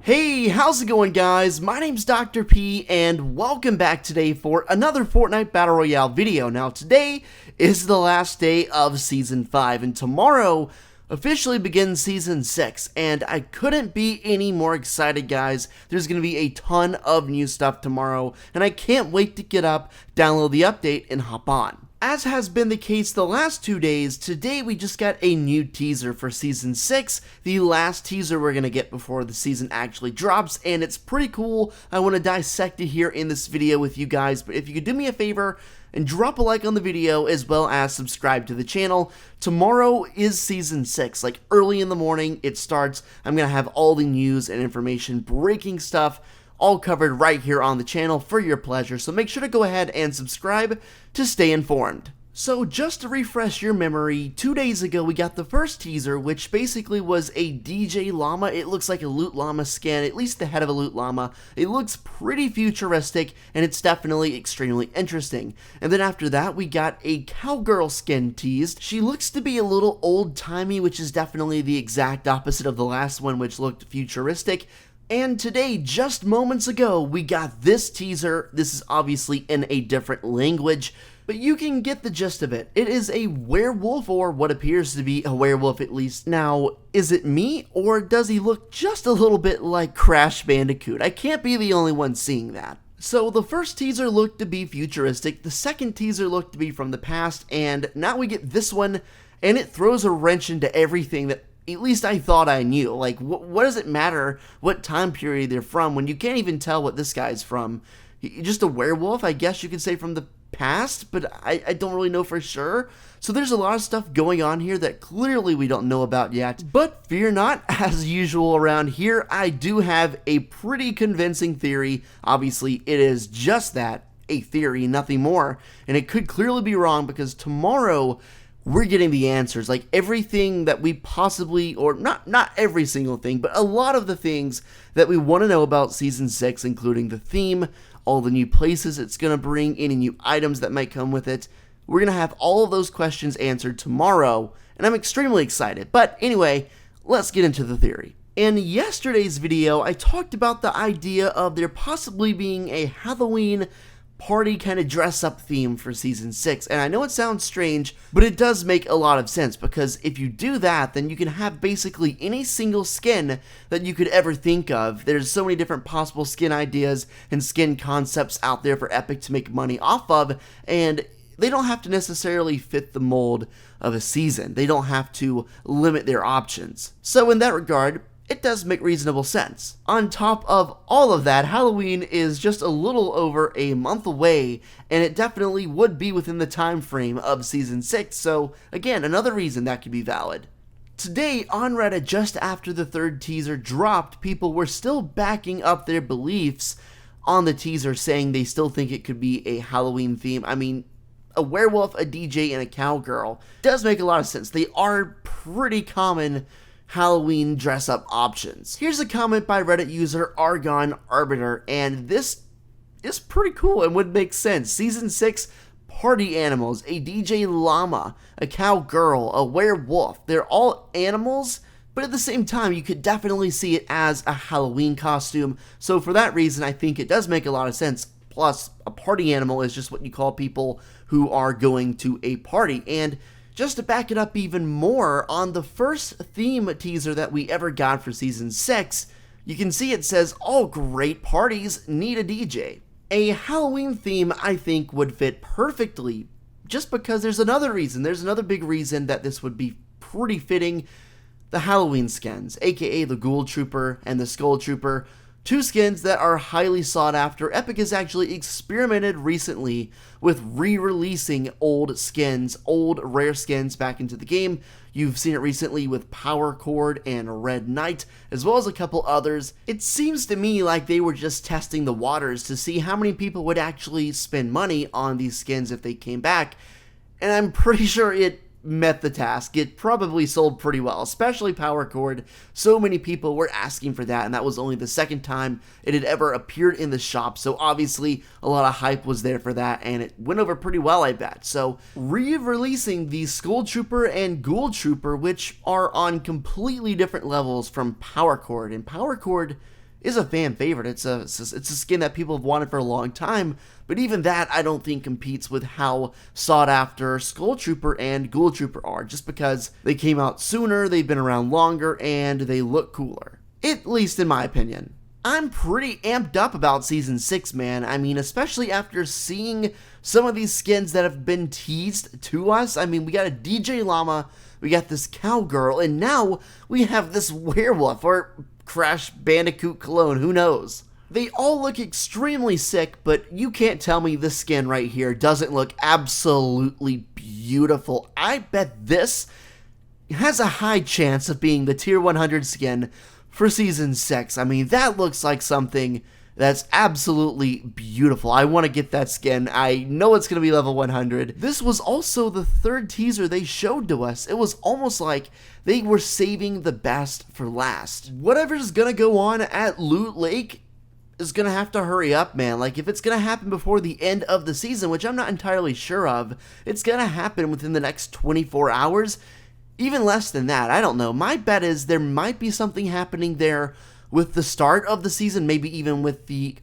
Hey, how's it going, guys? My name's Dr. P, and welcome back today for another Fortnite Battle Royale video. Now, today is the last day of Season 5, and tomorrow officially begins Season 6, and I couldn't be any more excited, guys. There's going to be a ton of new stuff tomorrow, and I can't wait to get up, download the update, and hop on. As has been the case the last 2 days, today we just got a new teaser for Season 6, the last teaser we're going to get before the season actually drops, and it's pretty cool. I want to dissect it here in this video with you guys, but if you could do me a favor and drop a like on the video as well as subscribe to the channel. Tomorrow is Season 6, like early in the morning it starts. I'm going to have all the news and information, breaking stuff, all covered right here on the channel for your pleasure, so make sure to go ahead and subscribe to stay informed. So just to refresh your memory, 2 days ago we got the first teaser, which basically was a DJ llama. It looks like a loot llama skin, at least the head of a loot llama. It looks pretty futuristic, and it's definitely extremely interesting. And then after that we got a cowgirl skin teased. She looks to be a little old-timey, which is definitely the exact opposite of the last one, which looked futuristic. And today, just moments ago, we got this teaser. This is obviously in a different language, but you can get the gist of it. It is a werewolf, or what appears to be a werewolf at least. Now, is it me, or does he look just a little bit like Crash Bandicoot? I can't be the only one seeing that. So the first teaser looked to be futuristic, the second teaser looked to be from the past, and now we get this one, and it throws a wrench into everything that at least I thought I knew. Like, what does it matter what time period they're from when you can't even tell what this guy's from? Just a werewolf, I guess you could say, from the past, but I don't really know for sure. So there's a lot of stuff going on here that clearly we don't know about yet. But fear not, as usual around here, I do have a pretty convincing theory. Obviously, it is just that, a theory, nothing more. And it could clearly be wrong, because tomorrow we're getting the answers, like everything that we possibly, or not every single thing, but a lot of the things that we want to know about Season 6, including the theme, all the new places it's going to bring, any new items that might come with it. We're going to have all of those questions answered tomorrow, and I'm extremely excited. But anyway, let's get into the theory. In yesterday's video, I talked about the idea of there possibly being a Halloween party kind of dress-up theme for Season 6, and I know it sounds strange, but it does make a lot of sense, because if you do that, then you can have basically any single skin that you could ever think of. There's so many different possible skin ideas and skin concepts out there for Epic to make money off of, and they don't have to necessarily fit the mold of a season. They don't have to limit their options. So in that regard, it does make reasonable sense. On top of all of that, Halloween is just a little over a month away, and it definitely would be within the time frame of Season 6, so again, another reason that could be valid. Today, on Reddit, just after the third teaser dropped, people were still backing up their beliefs on the teaser, saying they still think it could be a Halloween theme. I mean, a werewolf, a DJ, and a cowgirl does make a lot of sense. They are pretty common Halloween dress-up options. Here's a comment by Reddit user Argon Arbiter, and this is pretty cool and would make sense. Season 6 party animals, a DJ llama, a cowgirl, a werewolf. They're all animals, but at the same time, you could definitely see it as a Halloween costume. So for that reason, I think it does make a lot of sense. Plus, a party animal is just what you call people who are going to a party. And just to back it up even more, on the first theme teaser that we ever got for Season 6, you can see it says, all great parties need a DJ. A Halloween theme, I think, would fit perfectly, just because there's another reason. There's another big reason that this would be pretty fitting. The Halloween skins, aka the Ghoul Trooper and the Skull Trooper. Two skins that are highly sought after. Epic has actually experimented recently with re-releasing old skins, old rare skins back into the game. You've seen it recently with Power Chord and Red Knight, as well as a couple others. It seems to me like they were just testing the waters to see how many people would actually spend money on these skins if they came back, and I'm pretty sure it met the task. It probably sold pretty well, especially Power Chord. So many people were asking for that, and that was only the second time it had ever appeared in the shop, so obviously a lot of hype was there for that, and it went over pretty well, I bet. So re-releasing the Skull Trooper and Ghoul Trooper, which are on completely different levels from Power Chord, and Power Chord is a fan favorite. It's a skin that people have wanted for a long time, but even that I don't think competes with how sought after Skull Trooper and Ghoul Trooper are, just because they came out sooner, they've been around longer, and they look cooler. At least in my opinion. I'm pretty amped up about Season 6, man. I mean, especially after seeing some of these skins that have been teased to us. I mean, we got a DJ Llama, we got this Cowgirl, and now we have this werewolf, or Crash Bandicoot clone, who knows? They all look extremely sick, but you can't tell me this skin right here doesn't look absolutely beautiful. I bet this has a high chance of being the Tier 100 skin for Season 6. I mean, that looks like something that's absolutely beautiful. I want to get that skin. I know it's going to be level 100. This was also the third teaser they showed to us. It was almost like they were saving the best for last. Whatever's going to go on at Loot Lake is going to have to hurry up, man. Like, if it's going to happen before the end of the season, which I'm not entirely sure of, it's going to happen within the next 24 hours. Even less than that, I don't know. My bet is there might be something happening there with the start of the season, maybe even with the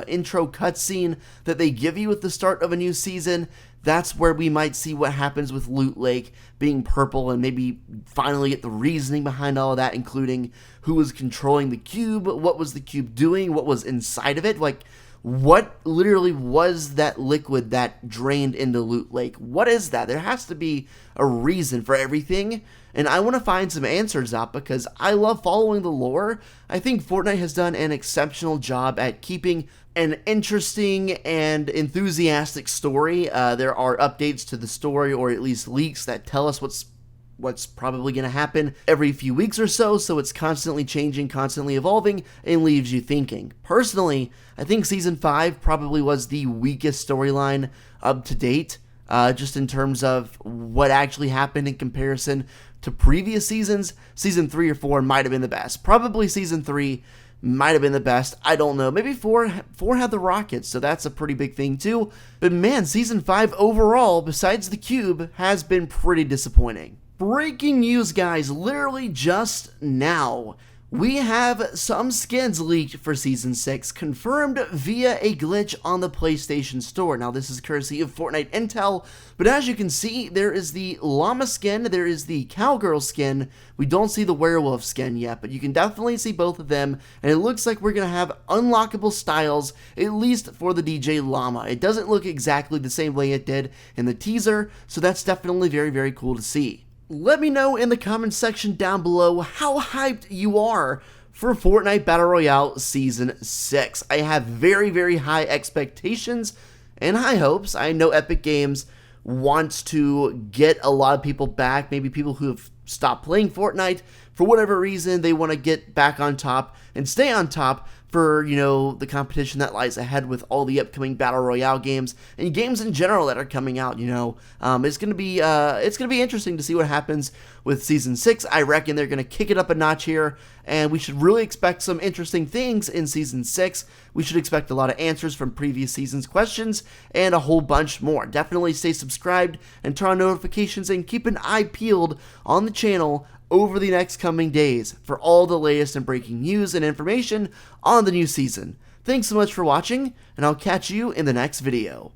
intro cutscene that they give you at the start of a new season. That's where we might see what happens with Loot Lake being purple, and maybe finally get the reasoning behind all of that, including who was controlling the cube, what was the cube doing, what was inside of it, like what literally was that liquid that drained into Loot Lake? What is that? There has to be a reason for everything, and I want to find some answers out because I love following the lore. I think Fortnite has done an exceptional job at keeping an interesting and enthusiastic story. There are updates to the story, or at least leaks that tell us what's probably going to happen every few weeks or so it's constantly changing, constantly evolving, and leaves you thinking. Personally, I think Season 5 probably was the weakest storyline up to date, just in terms of what actually happened in comparison to previous seasons. Season 3 or 4 might have been the best. Probably Season 3 might have been the best. I don't know. Maybe 4 had the rockets, so that's a pretty big thing too. But man, Season 5 overall, besides the cube, has been pretty disappointing. Breaking news, guys, literally just now. We have some skins leaked for Season 6, confirmed via a glitch on the PlayStation Store. Now, this is courtesy of Fortnite Intel, but as you can see, there is the llama skin, there is the cowgirl skin. We don't see the werewolf skin yet, but you can definitely see both of them, and it looks like we're going to have unlockable styles, at least for the DJ Llama. It doesn't look exactly the same way it did in the teaser, so that's definitely very, very cool to see. Let me know in the comments section down below how hyped you are for Fortnite Battle Royale Season 6. I have very, very high expectations and high hopes. I know Epic Games wants to get a lot of people back, maybe people who have stopped playing Fortnite for whatever reason. They want to get back on top and stay on top for, you know, the competition that lies ahead with all the upcoming Battle Royale games and games in general that are coming out, you know. It's going to be interesting to see what happens with Season 6. I reckon they're going to kick it up a notch here, and we should really expect some interesting things in Season 6. We should expect a lot of answers from previous seasons' questions and a whole bunch more. Definitely stay subscribed and turn on notifications and keep an eye peeled on the channel over the next coming days for all the latest and breaking news and information on the new season. Thanks so much for watching, and I'll catch you in the next video.